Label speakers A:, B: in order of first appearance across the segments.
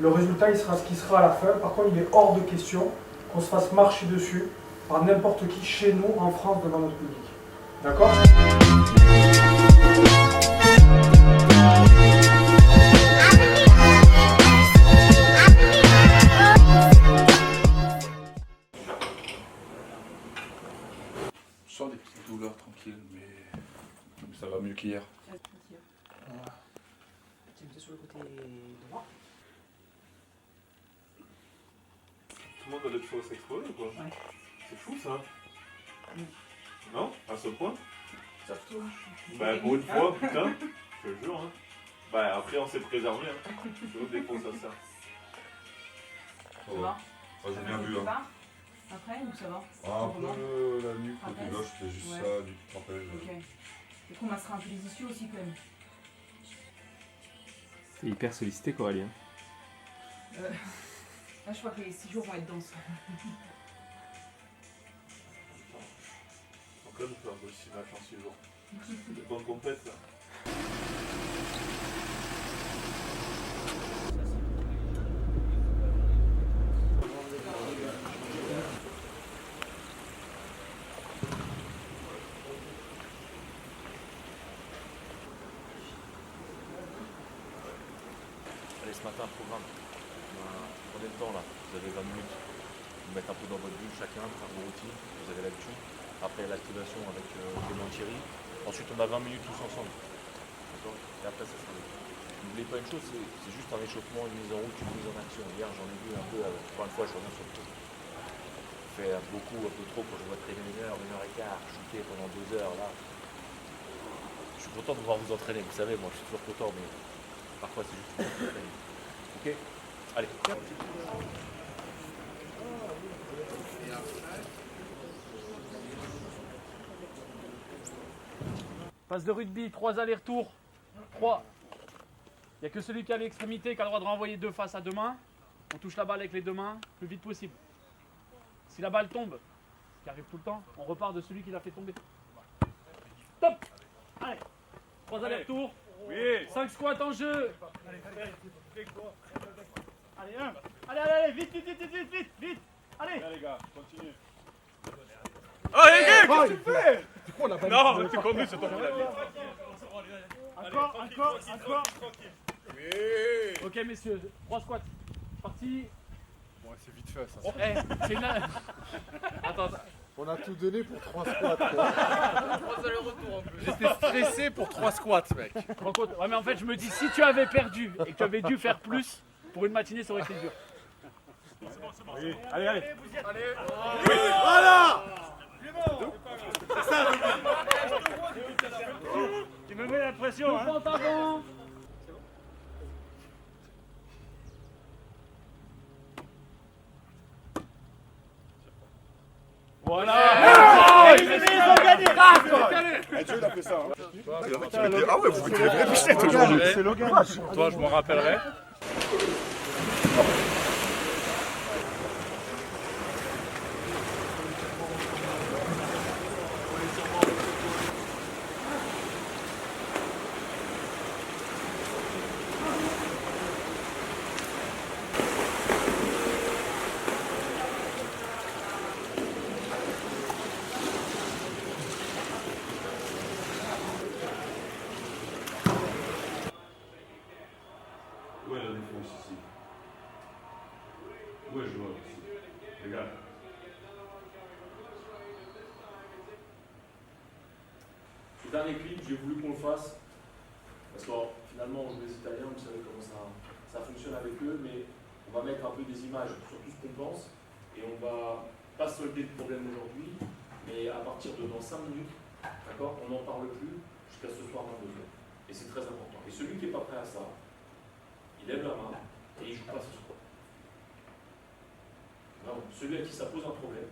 A: Le résultat, il sera ce qui sera à la fin. Par contre, il est hors de question qu'on se fasse marcher dessus par n'importe qui chez nous, en France, devant notre public. D'accord ?
B: Je sens des petites douleurs tranquilles, mais ça va mieux qu'hier.
C: Voilà. Tu me mets sur le côté droit.
D: Tout le monde a des choses à s'exposer ou quoi?
C: Ouais.
D: C'est fou ça. Non? À ce point?
C: Sauf toi.
D: Bah pour une fois, putain, je te jure. Hein. Bah après on s'est préservé. Hein. C'est autre des fois ça sert.
E: Ça va.
F: J'ai bien vu. Hein.
E: Après ou ça va?
F: Un peu la nuque, côté
E: Trapèze.
F: gauche, c'était juste
E: Ouais.
F: ça, du trapèze.
E: Ok. Et qu'on massera un peu les ischios aussi quand même.
G: T'es hyper sollicité, Coralie. Hein.
E: Là, je crois que les 6 jours vont être denses.
D: Donc là, nous faisons aussi match en 6 jours. Des bonnes compètes là.
H: Allez, ce matin, programme. Prenez le temps là, vous avez 20 minutes. Vous mettez un peu dans votre bulle chacun, faire vos routines, vous avez l'habitude. Après l'activation avec Clément et Thierry. Ensuite on a 20 minutes tous ensemble. D'accord? Et après ça sera le. N'oubliez pas une chose, c'est juste un échauffement, une mise en route, une mise en action. Hier j'en ai vu un peu, encore une fois je reviens sur le truc. Je fais beaucoup, un peu trop quand je vois traîner 1h15, shooter pendant 2 heures là. Je suis content de voir vous entraîner, vous savez, moi je suis toujours content, mais parfois c'est juste pour s'entraîner. Ok? Allez.
I: Passe de rugby, 3 allers-retours. 3. Il n'y a que celui qui a l'extrémité qui a le droit de renvoyer 2 face à 2 mains. On touche la balle avec les 2 mains le plus vite possible. Si la balle tombe, ce qui arrive tout le temps, on repart de celui qui l'a fait tomber. Top! Allez, 3 allers-retours.
D: Oui!
I: 5 squats en jeu. Allez, 1. Allez, vite, vite. Allez.
D: Allez les gars, continue.
I: Allez,
D: qu'est-ce que tu fais? Non, tu conduis, c'est toi qui l'as dit.
I: Encore.
D: Oui!
I: Ok, messieurs, 3 squats. Parti.
F: Bon, c'est vite fait ça.
I: C'est une... Attends.
F: On a tout donné pour 3 squats. Quoi.
B: J'étais stressé pour 3 squats, mec.
I: Rends compte. Ouais, mais en fait, je me dis, si tu avais perdu et que tu avais dû faire plus, pour une matinée, ça aurait été dur.
D: Oui. Allez!
F: Oui, voilà.
I: Tu me mets la pression, hein. Pantalon. Voilà. Ils ont gagné.
F: Dieu, il a fait ça. Hein. Ah ouais, vous mettez les vraies pichettes aujourd'hui.
D: C'est Logan. Toi, je m'en rappellerai. Où est la défense ici? Où est le joueur ici? Regarde.
H: Ce dernier clip, j'ai voulu qu'on le fasse. Parce que finalement, on joue les Italiens, vous savez comment ça fonctionne avec eux, mais on va mettre un peu des images sur tout ce qu'on pense. Et on va pas solder le problème aujourd'hui, mais à partir de dans 5 minutes, d'accord, on n'en parle plus jusqu'à ce soir 22h. Et c'est très important. Et celui qui n'est pas prêt à ça, il lève la main et il ne joue pas ce squat. Vraiment, celui à qui ça pose un problème,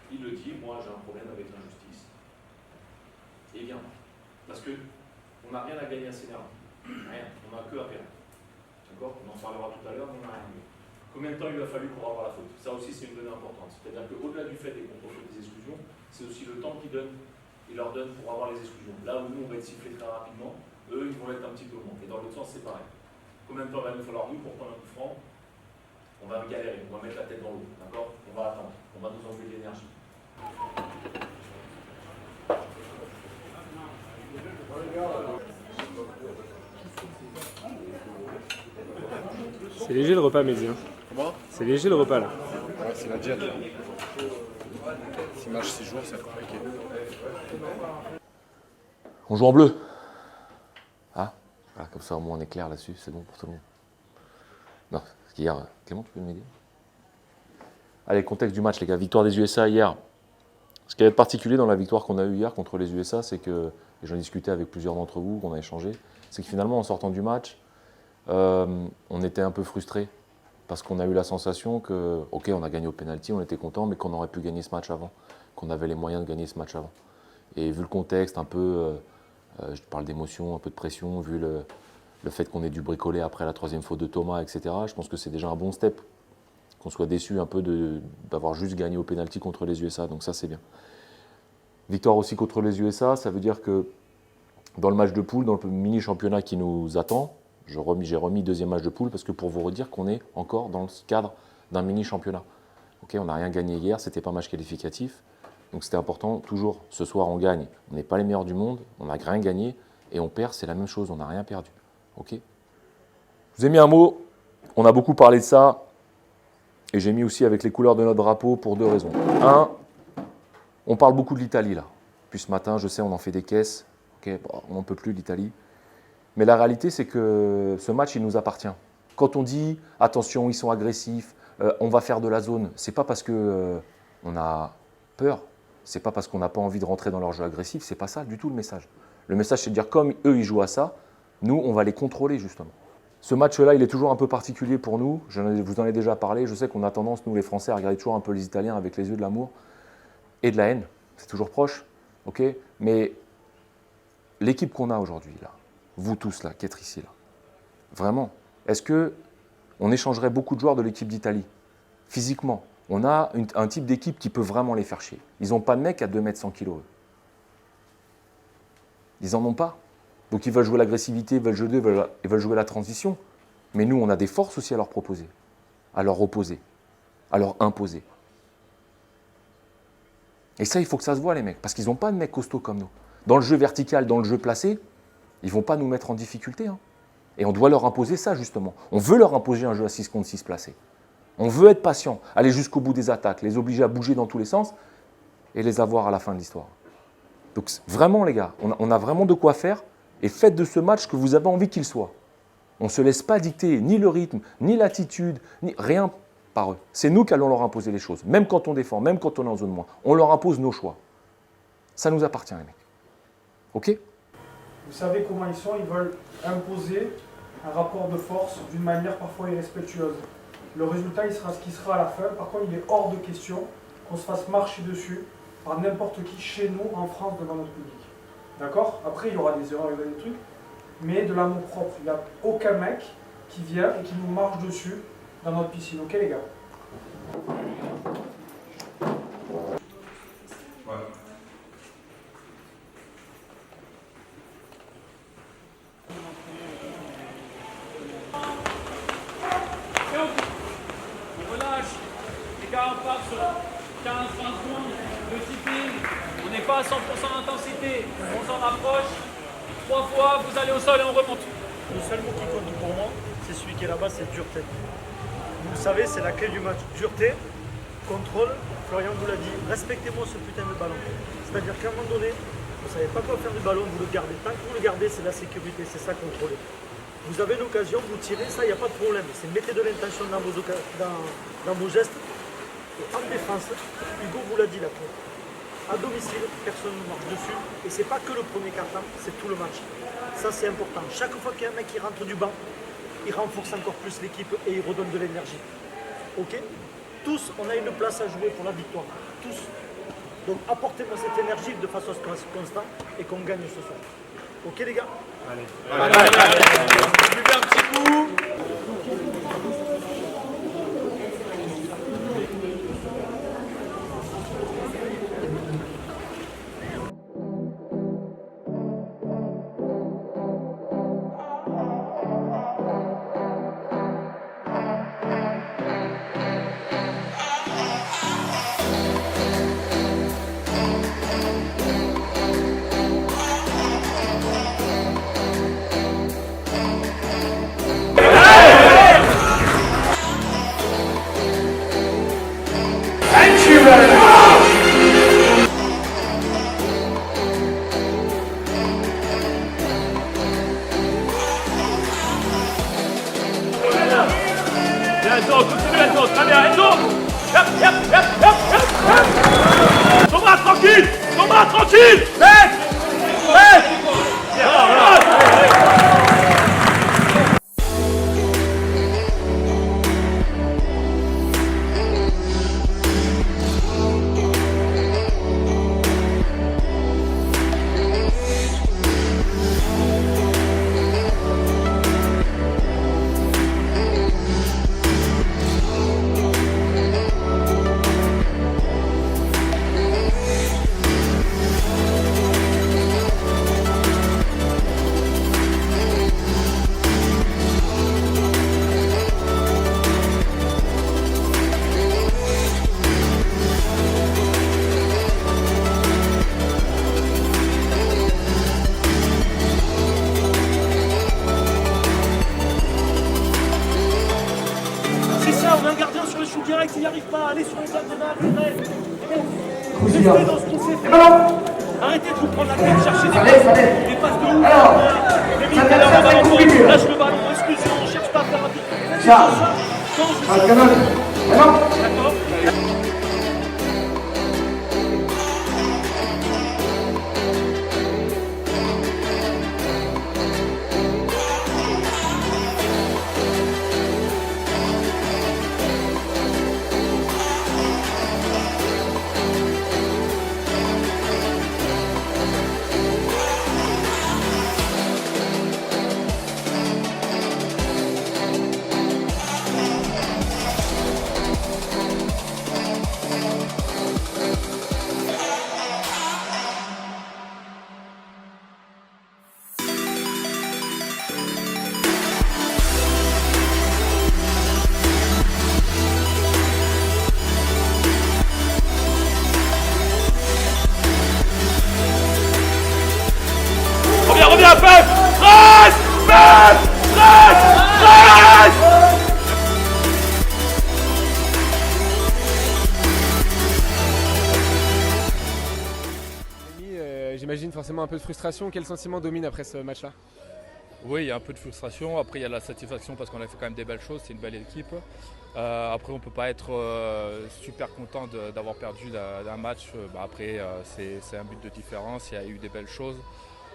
H: il le dit, moi j'ai un problème avec l'injustice. Et il vient. Parce qu'on n'a rien à gagner à s'énerver. Rien. On n'a que à perdre. D'accord? On en parlera tout à l'heure, mais on n'a rien gagné. Combien de temps il a fallu pour avoir la faute? Ça aussi c'est une donnée importante. C'est-à-dire qu'au-delà du fait des contrôles des exclusions, c'est aussi le temps qu'il leur donne pour avoir les exclusions. Là où nous on va être sifflés très rapidement, eux ils vont l'être un petit peu moins. Et dans l'autre sens c'est pareil. Combien de temps va nous falloir nous pour prendre un coup franc? On va galérer, on va mettre la tête dans l'eau, d'accord? On va attendre, on va nous enlever de l'énergie.
G: C'est léger le repas, Mehdi. Hein.
B: Comment?
G: C'est léger le repas là.
B: Ouais, c'est la diète là. 6 matchs, 6 jours, c'est compliqué.
H: On joue en bleu. Ah, voilà, comme ça au moins on est clair là-dessus, c'est bon pour tout le monde. Non, parce qu'hier, Clément, tu peux m'aider? Allez, contexte du match les gars, victoire des USA hier. Ce qui est particulier dans la victoire qu'on a eue hier contre les USA, c'est que, et j'en discutais avec plusieurs d'entre vous, qu'on a échangé, c'est que finalement en sortant du match, on était un peu frustrés parce qu'on a eu la sensation que, ok, on a gagné au penalty, on était content, mais qu'on aurait pu gagner ce match avant, qu'on avait les moyens de gagner ce match avant. Et vu le contexte, un peu, je parle d'émotion, un peu de pression, vu le fait qu'on ait dû bricoler après la 3e faute de Thomas, etc., je pense que c'est déjà un bon step. Qu'on soit déçu un peu d'avoir juste gagné au penalty contre les USA, donc ça c'est bien. Victoire aussi contre les USA, ça veut dire que dans le match de poule, dans le mini-championnat qui nous attend, j'ai remis 2e match de poule parce que pour vous redire qu'on est encore dans le cadre d'un mini-championnat. Okay, on n'a rien gagné hier, c'était pas un match qualificatif, donc c'était important, toujours ce soir on gagne, on n'est pas les meilleurs du monde, on n'a rien gagné, et on perd, c'est la même chose, on n'a rien perdu. Okay, je vous ai mis un mot, on a beaucoup parlé de ça, et j'ai mis aussi avec les couleurs de notre drapeau pour 2 raisons. Un, on parle beaucoup de l'Italie là. Puis ce matin, je sais, on en fait des caisses. Okay, bon, on n'en peut plus l'Italie. Mais la réalité, c'est que ce match, il nous appartient. Quand on dit attention, ils sont agressifs, on va faire de la zone, c'est pas parce que on a peur, c'est pas parce qu'on n'a pas envie de rentrer dans leur jeu agressif, c'est pas ça du tout le message. Le message, c'est de dire comme eux, ils jouent à ça, nous, on va les contrôler justement. Ce match-là, il est toujours un peu particulier pour nous. Je vous en ai déjà parlé. Je sais qu'on a tendance, nous les Français, à regarder toujours un peu les Italiens avec les yeux de l'amour et de la haine. C'est toujours proche, ok. Mais l'équipe qu'on a aujourd'hui, là, vous tous là, qui êtes ici, là, vraiment, est-ce qu'on échangerait beaucoup de joueurs de l'équipe d'Italie? Physiquement, on a un type d'équipe qui peut vraiment les faire chier. Ils n'ont pas de mecs à 2 mètres 100 kilos. Ils n'en ont pas. Donc ils veulent jouer l'agressivité, ils veulent jouer la transition. Mais nous, on a des forces aussi à leur proposer, à leur opposer, à leur imposer. Et ça, il faut que ça se voit, les mecs, parce qu'ils n'ont pas de mecs costauds comme nous. Dans le jeu vertical, dans le jeu placé, ils ne vont pas nous mettre en difficulté. Hein. Et on doit leur imposer ça, justement. On veut leur imposer un jeu à 6 contre 6 placé. On veut être patient, aller jusqu'au bout des attaques, les obliger à bouger dans tous les sens et les avoir à la fin de l'histoire. Donc vraiment, les gars, on a vraiment de quoi faire. Et faites de ce match ce que vous avez envie qu'il soit. On ne se laisse pas dicter ni le rythme, ni l'attitude, ni rien par eux. C'est nous qui allons leur imposer les choses. Même quand on défend, même quand on est en zone moins. On leur impose nos choix. Ça nous appartient, les mecs. OK?
A: Vous savez comment ils sont, ils veulent imposer un rapport de force d'une manière parfois irrespectueuse. Le résultat, il sera ce qui sera à la fin. Par contre, il est hors de question qu'on se fasse marcher dessus par n'importe qui chez nous, en France, devant notre public. D'accord? Après, il y aura des erreurs, il y aura des trucs, mais de l'amour propre. Il n'y a aucun mec qui vient et qui nous marche dessus dans notre piscine. Ok, les gars?
B: Ouais.
I: On relâche. Les gars, on part sur 15-20 secondes de tipping. On n'est pas à 100% d'intensité. On s'en approche. 3 fois, vous allez au sol et on remonte.
J: Le seul mot qui compte pour moi, c'est celui qui est là-bas, c'est dureté. Vous savez, c'est la clé du match. Dureté, contrôle, Florian vous l'a dit, respectez-moi ce putain de ballon. C'est-à-dire qu'à un moment donné, vous ne savez pas quoi faire du ballon, vous le gardez. Tant que vous le gardez, c'est la sécurité, c'est ça contrôler. Vous avez l'occasion, vous tirez, ça, il n'y a pas de problème. C'est mettez de l'intention dans vos gestes. Et en défense, Hugo vous l'a dit là. À domicile, personne ne marche dessus. Et c'est pas que le premier quart-temps, c'est tout le match. Ça, c'est important. Chaque fois qu'il y a un mec qui rentre du banc, il renforce encore plus l'équipe et il redonne de l'énergie. Ok? Tous, on a une place à jouer pour la victoire. Tous. Donc apportez-moi cette énergie de façon à ce qu'on soit constant et qu'on gagne ce soir. Ok les gars?
I: Allez. Je lui fais un petit coup.
J: C'est ça, on a un gardien sur le shoot direct, il n'y arrive pas. Allez sur les diagonales, restez dans ce qu'on sait faire. Arrêtez de vous prendre la tête, cherchez des passes de ouf. Les militaires lâchent le ballon, exclusion, on ne cherche pas à faire rapide. D'accord.
D: Reviens, Pep! Reste! Pep! Reste!
G: J'imagine forcément un peu de frustration. Quel sentiment domine après ce match-là?
B: Oui, il y a un peu de frustration. Après, il y a la satisfaction parce qu'on a fait quand même des belles choses. C'est une belle équipe. Après, on ne peut pas être super content d'avoir perdu un match. Après, c'est un but de différence. Il y a eu des belles choses.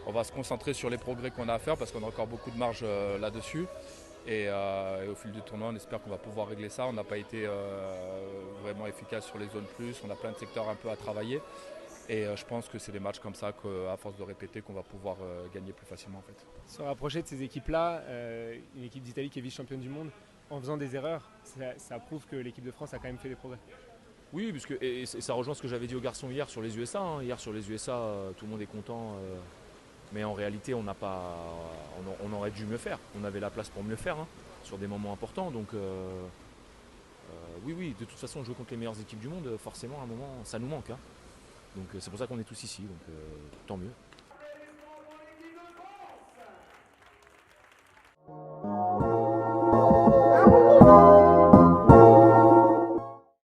B: On va se concentrer sur les progrès qu'on a à faire parce qu'on a encore beaucoup de marge là-dessus. Et au fil du tournoi, on espère qu'on va pouvoir régler ça. On n'a pas été vraiment efficace sur les zones plus. On a plein de secteurs un peu à travailler. Et je pense que c'est des matchs comme ça qu'à force de répéter qu'on va pouvoir gagner plus facilement en fait.
G: Se rapprocher de ces équipes-là, une équipe d'Italie qui est vice-championne du monde, en faisant des erreurs, ça prouve que l'équipe de France a quand même fait des progrès.
H: Oui, et ça rejoint ce que j'avais dit aux garçons hier sur les USA. Hier sur les USA, tout le monde est content. Mais en réalité, on aurait dû mieux faire. On avait la place pour mieux faire sur des moments importants. Donc oui, de toute façon, jouer contre les meilleures équipes du monde, forcément, à un moment, ça nous manque. Donc c'est pour ça qu'on est tous ici. Donc tant mieux.